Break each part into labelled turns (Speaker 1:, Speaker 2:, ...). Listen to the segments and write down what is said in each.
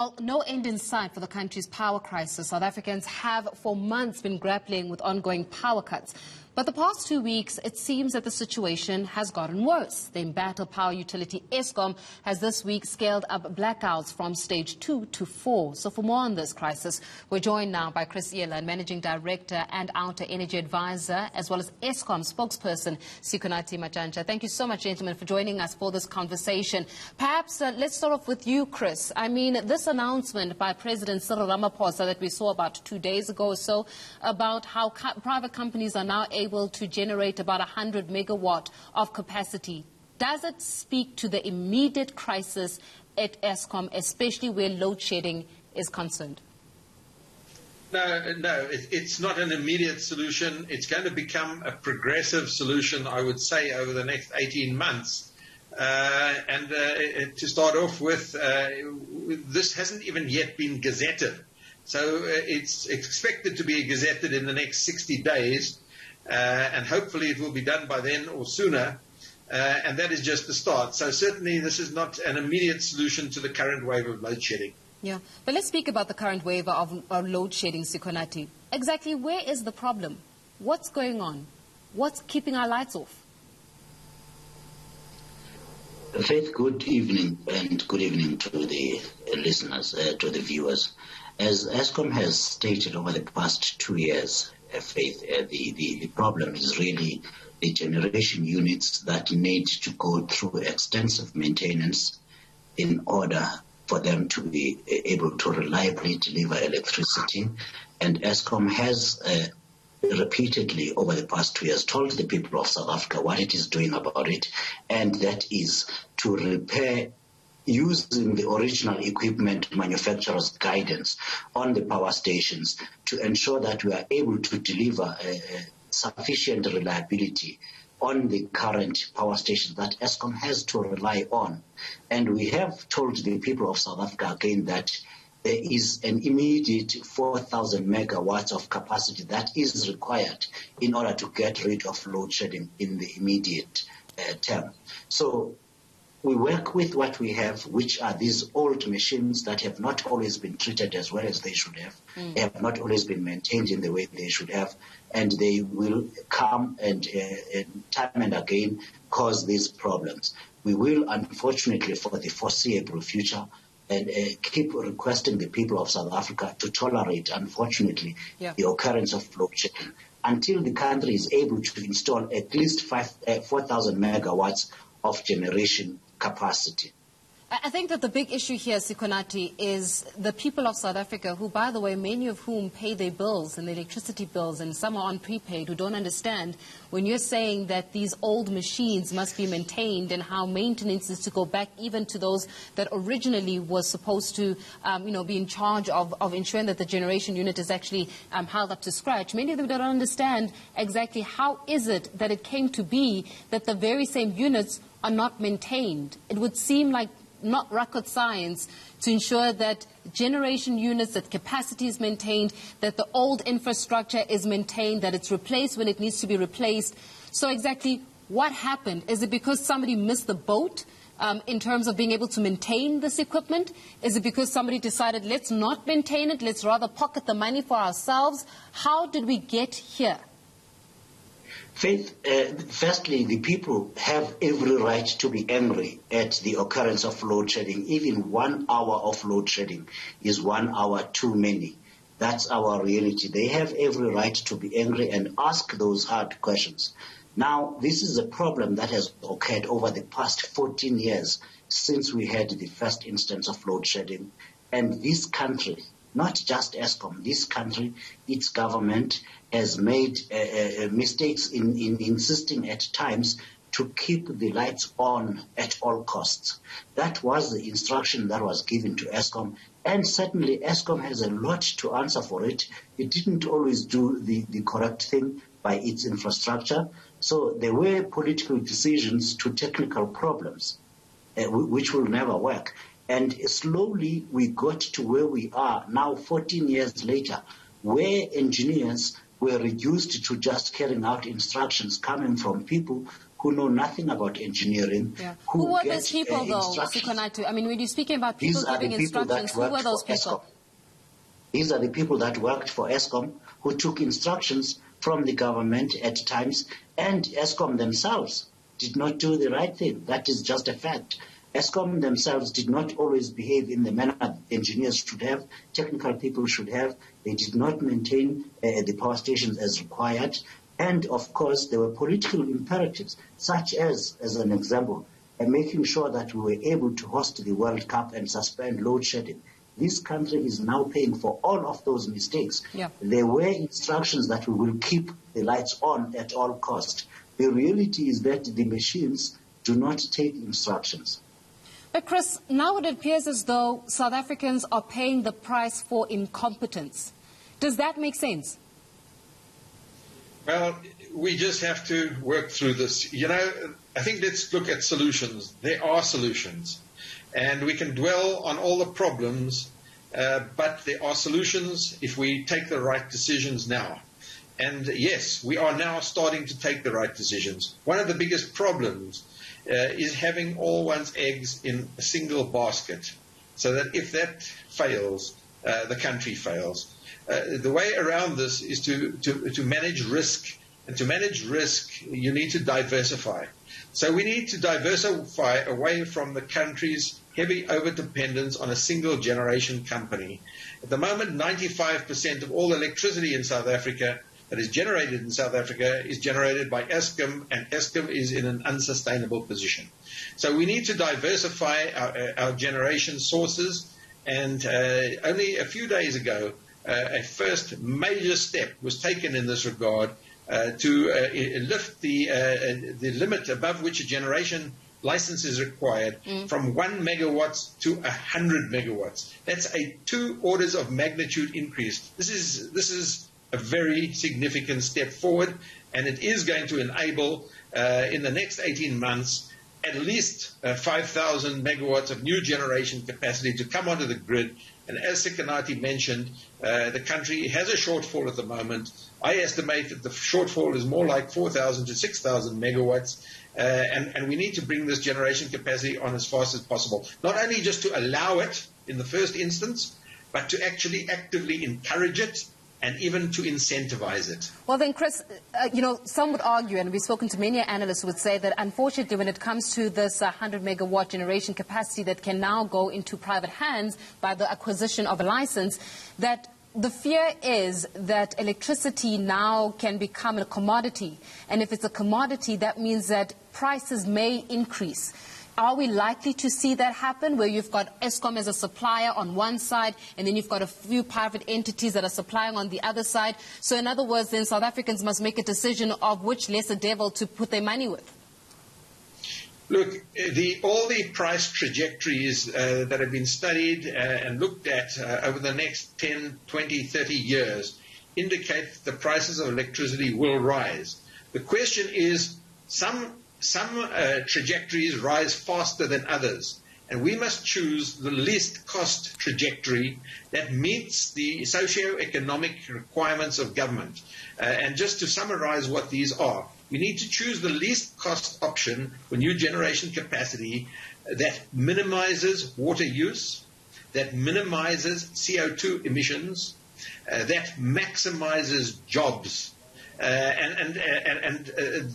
Speaker 1: Well, no end in sight for the country's power crisis. South Africans have for months been grappling with ongoing power cuts. But the past 2 weeks, it seems that the situation has gotten worse. The embattled power utility Eskom has this week scaled up blackouts from stage 2 to 4. So for more on this crisis, we're joined now by Chris Yelland, Managing Director and OUTA Energy Advisor, as well as Eskom spokesperson Sikonathi Mantshantsha. Thank you so much, gentlemen, for joining us for this conversation. Perhaps let's start off with you, Chris. I mean, this announcement by President Cyril Ramaphosa that we saw about 2 days ago or so about how private companies are now able to generate about 100 megawatt of capacity. Does it speak to the immediate crisis at Eskom, especially where load shedding is concerned?
Speaker 2: No, it's not an immediate solution. It's going to become a progressive solution, I would say, over the next 18 months. To start off with, this hasn't even yet been gazetted. So it's expected to be gazetted in the next 60 days. And hopefully it will be done by then or sooner, and that is just the start. So certainly this is not an immediate solution to the current wave of load shedding.
Speaker 1: Yeah, but let's speak about the current wave of load shedding, Sikonathi. Exactly where is the problem? What's going on? What's keeping our lights off?
Speaker 3: Faith, good evening, and good evening to the listeners, to the viewers. As Eskom has stated over the past 2 years, Faith, the problem is really the generation units that need to go through extensive maintenance in order for them to be able to reliably deliver electricity. And Eskom has repeatedly over the past 2 years told the people of South Africa what it is doing about it, and that is to repair using the original equipment manufacturer's guidance on the power stations to ensure that we are able to deliver sufficient reliability on the current power stations that Eskom has to rely on. And we have told the people of South Africa again that there is an immediate 4,000 megawatts of capacity that is required in order to get rid of load shedding in the immediate term. So we work with what we have, which are these old machines that have not always been treated as well as they should have. They have not always been maintained in the way they should have, and they will come and time and again cause these problems. We will, unfortunately, for the foreseeable future, and keep requesting the people of South Africa to tolerate, unfortunately, the occurrence of load shedding until the country is able to install at least 4,000 megawatts of generation capacity.
Speaker 1: I think that the big issue here, Sikonathi, is the people of South Africa who, by the way, many of whom pay their bills and their electricity bills, and some are on prepaid, who don't understand when you're saying that these old machines must be maintained and how maintenance is to go back even to those that originally was supposed to be in charge of ensuring that the generation unit is actually held up to scratch. Many of them don't understand exactly how is it that it came to be that the very same units are not maintained. It would seem like not rocket science to ensure that generation units, that capacity is maintained, that the old infrastructure is maintained, that it's replaced when it needs to be replaced. So exactly what happened? Is it because somebody missed the boat in terms of being able to maintain this equipment? Is it because somebody decided, let's not maintain it, let's rather pocket the money for ourselves? How did we get here?
Speaker 3: Faith, firstly, the people have every right to be angry at the occurrence of load shedding. Even 1 hour of load shedding is 1 hour too many. That's our reality. They have every right to be angry and ask those hard questions. Now, this is a problem that has occurred over the past 14 years since we had the first instance of load shedding. And this country, not just Eskom, this country, its government has made mistakes in insisting at times to keep the lights on at all costs. That was the instruction that was given to Eskom, and certainly Eskom has a lot to answer for it. It didn't always do the correct thing by its infrastructure, so there were political decisions to technical problems, which will never work. And slowly we got to where we are now 14 years later, where engineers were reduced to just carrying out instructions coming from people who know nothing about engineering.
Speaker 1: Yeah. Who were those people, though,
Speaker 3: instructions.
Speaker 1: Sikonathi? I mean, when you're speaking about people giving instructions, who were those people?
Speaker 3: These are the people that worked for Eskom, who took instructions from the government at times, and Eskom themselves did not do the right thing. That is just a fact. Eskom themselves did not always behave in the manner engineers should have, technical people should have. They did not maintain the power stations as required. And, of course, there were political imperatives, such as an example, making sure that we were able to host the World Cup and suspend load shedding. This country is now paying for all of those mistakes.
Speaker 1: Yeah.
Speaker 3: There were instructions that we will keep the lights on at all costs. The reality is that the machines do not take instructions.
Speaker 1: But, Chris, now it appears as though South Africans are paying the price for incompetence. Does that make sense?
Speaker 2: Well, we just have to work through this. You know, I think let's look at solutions. There are solutions. And we can dwell on all the problems, but there are solutions if we take the right decisions now. And yes, we are now starting to take the right decisions. One of the biggest problems is having all one's eggs in a single basket, so that if that fails, the country fails. The way around this is to manage risk. And to manage risk, you need to diversify. So we need to diversify away from the country's heavy overdependence on a single generation company. At the moment, 95% of all electricity in South Africa that is generated in South Africa is generated by Eskom, and Eskom is in an unsustainable position. So we need to diversify our generation sources, and only a few days ago, a first major step was taken in this regard to lift the limit above which a generation license is required from 1 megawatts to 100 megawatts. That's a 2 orders of magnitude increase. This is a very significant step forward, and it is going to enable in the next 18 months at least 5,000 megawatts of new generation capacity to come onto the grid. And as Sikonathi mentioned, the country has a shortfall at the moment. I estimate that the shortfall is more like 4,000 to 6,000 megawatts, and we need to bring this generation capacity on as fast as possible. Not only just to allow it in the first instance, but to actually actively encourage it and even to incentivize it.
Speaker 1: Well then, Chris, some would argue, and we've spoken to many analysts who would say that unfortunately when it comes to this 100 megawatt generation capacity that can now go into private hands by the acquisition of a license, that the fear is that electricity now can become a commodity. And if it's a commodity, that means that prices may increase. Are we likely to see that happen, where you've got Eskom as a supplier on one side, and then you've got a few private entities that are supplying on the other side? So in other words, then South Africans must make a decision of which lesser devil to put their money with.
Speaker 2: Look, all the price trajectories that have been studied and looked at over the next 10, 20, 30 years indicate that the prices of electricity will rise. The question is, some trajectories rise faster than others, and we must choose the least cost trajectory that meets the socio-economic requirements of government. And just to summarize what these are, we need to choose the least cost option for new generation capacity that minimizes water use, that minimizes CO2 emissions, that maximizes jobs. And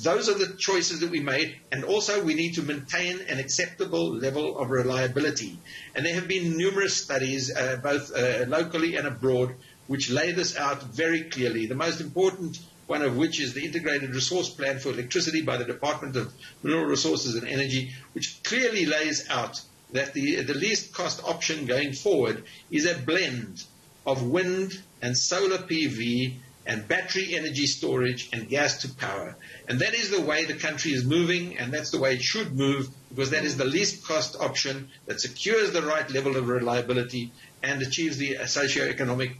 Speaker 2: those are the choices that we made. And also we need to maintain an acceptable level of reliability. And there have been numerous studies, both locally and abroad, which lay this out very clearly. The most important one of which is the Integrated Resource Plan for Electricity by the Department of Mineral Resources and Energy, which clearly lays out that the least cost option going forward is a blend of wind and solar PV and battery energy storage and gas to power. And that is the way the country is moving, and that's the way it should move, because that is the least cost option that secures the right level of reliability and achieves the socio-economic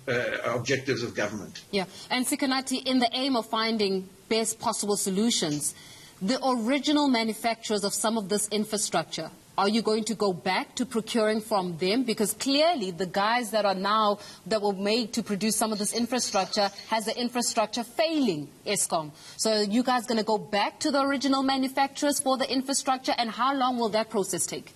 Speaker 2: objectives of government.
Speaker 1: Yeah, and Sikonathi, in the aim of finding best possible solutions, the original manufacturers of some of this infrastructure, Are you going to go back to procuring from them? Because clearly the guys that were made to produce some of this infrastructure has the infrastructure failing, Eskom. So are you guys going to go back to the original manufacturers for the infrastructure, and how long will that process take?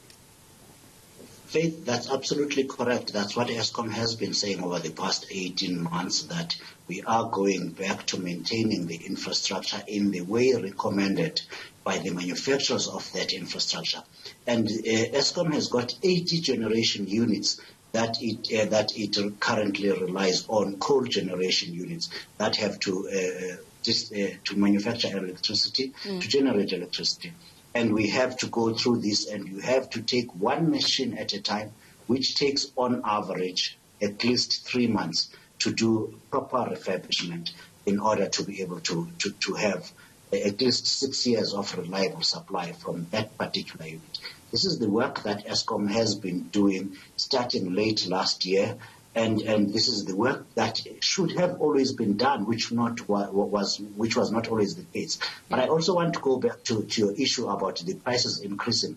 Speaker 3: Faith, that's absolutely correct. That's what Eskom has been saying over the past 18 months, that we are going back to maintaining the infrastructure in the way recommended by the manufacturers of that infrastructure. And Eskom has got 80 generation units that it currently relies on, coal generation units that have to manufacture electricity, to generate electricity. And we have to go through this, and you have to take one machine at a time, which takes on average at least 3 months to do proper refurbishment in order to be able to have at least 6 years of reliable supply from that particular unit. This is the work that Eskom has been doing starting late last year, and this is the work that should have always been done, which was not always the case. But I also want to go back to your issue about the prices increasing.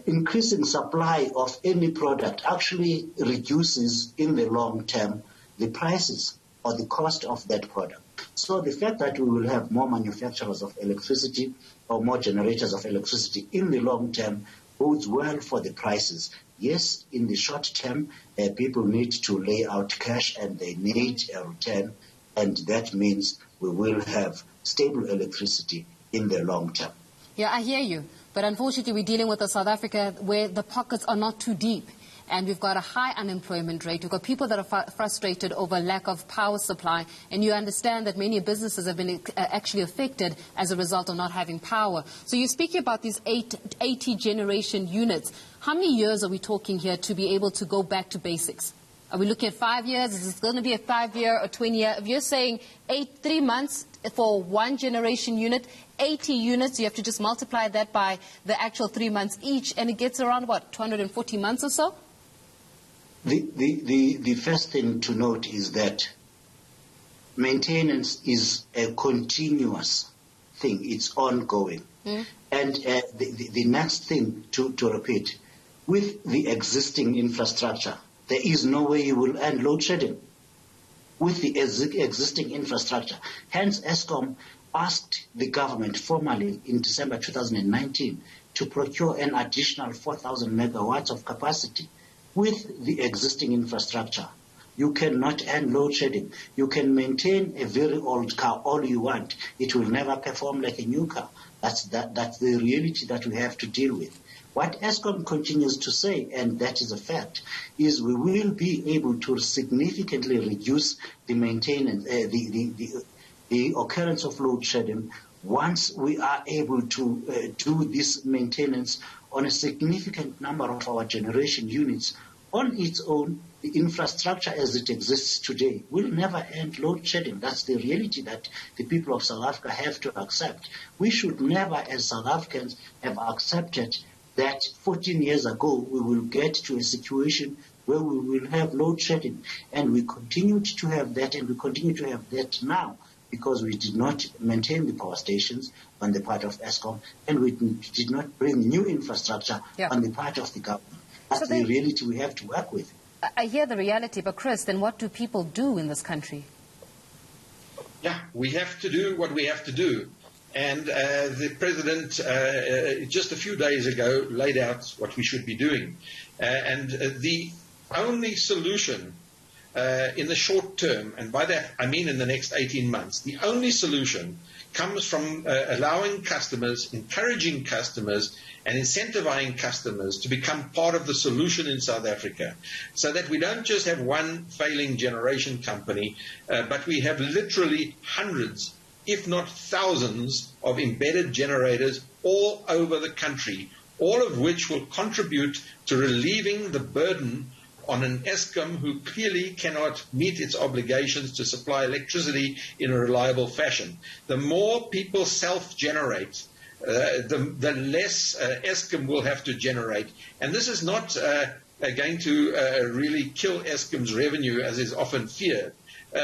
Speaker 3: Increasing supply of any product actually reduces in the long term the prices or the cost of that product. So the fact that we will have more manufacturers of electricity or more generators of electricity in the long term bodes well for the prices. Yes, in the short term, people need to lay out cash and they need a return, and that means we will have stable electricity in the long term.
Speaker 1: Yeah, I hear you. But unfortunately, we're dealing with a South Africa where the pockets are not too deep. And we've got a high unemployment rate. We've got people that are frustrated over lack of power supply. And you understand that many businesses have been actually affected as a result of not having power. So you're speaking about these 80 generation units. How many years are we talking here to be able to go back to basics? Are we looking at 5 years? Is this going to be a 5-year or 20-year? If you're saying 3 months for one generation unit, 80 units, you have to just multiply that by the actual 3 months each, and it gets around, what, 240 months or so?
Speaker 3: The first thing to note is that maintenance is a continuous thing. It's ongoing. And the next thing to repeat, with the existing infrastructure, there is no way you will end load shedding with the existing infrastructure. Hence, Eskom asked the government formally in December 2019 to procure an additional 4,000 megawatts of capacity. With the existing infrastructure, you cannot end load shedding. You can maintain a very old car all you want. It will never perform like a new car. That's the reality that we have to deal with. What Eskom continues to say, and that is a fact, is we will be able to significantly reduce the maintenance, the occurrence of load shedding once we are able to do this maintenance on a significant number of our generation units. On its own, the infrastructure as it exists today will never end load shedding. That's the reality that the people of South Africa have to accept. We should never, as South Africans, have accepted that 14 years ago we will get to a situation where we will have load shedding. And we continued to have that, and we continue to have that now, because we did not maintain the power stations on the part of Eskom, and we did not bring new infrastructure on the part of the government. That's the reality we have to work with.
Speaker 1: I hear the reality, but Chris, then what do people do in this country?
Speaker 2: Yeah, we have to do what we have to do. And the President, just a few days ago, laid out what we should be doing. And the only solution in the short term, and by that I mean in the next 18 months, the only solution comes from allowing customers, encouraging customers, and incentivizing customers to become part of the solution in South Africa, so that we don't just have one failing generation company, but we have literally hundreds, if not thousands, of embedded generators all over the country, all of which will contribute to relieving the burden on an Eskom who clearly cannot meet its obligations to supply electricity in a reliable fashion. The more people self-generate, the less Eskom will have to generate. And this is not going to really kill Eskom's revenue, as is often feared.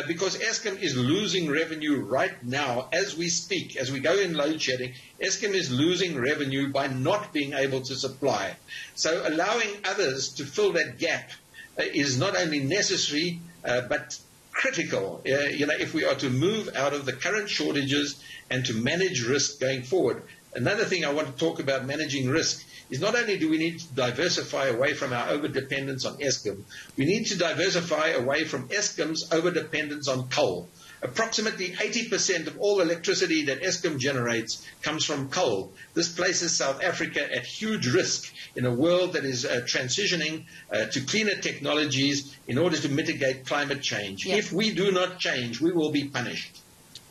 Speaker 2: because Eskom is losing revenue right now as we speak. As we go in load shedding, Eskom is losing revenue by not being able to supply. So allowing others to fill that gap is not only necessary but critical, if we are to move out of the current shortages and to manage risk going forward. Another thing I want to talk about managing risk is not only do we need to diversify away from our overdependence on Eskom, we need to diversify away from Eskom's overdependence on coal. Approximately 80% of all electricity that Eskom generates comes from coal. This places South Africa at huge risk in a world that is transitioning to cleaner technologies in order to mitigate climate change.
Speaker 1: Yes.
Speaker 2: If we do not change, we will be punished.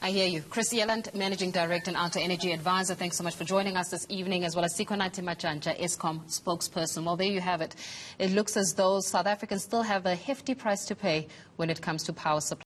Speaker 1: I hear you. Chris Yelland, Managing Director and OUTA Energy Advisor, thanks so much for joining us this evening, as well as Sikonathi Mantshantsha, Eskom spokesperson. Well, there you have it. It looks as though South Africans still have a hefty price to pay when it comes to power supply.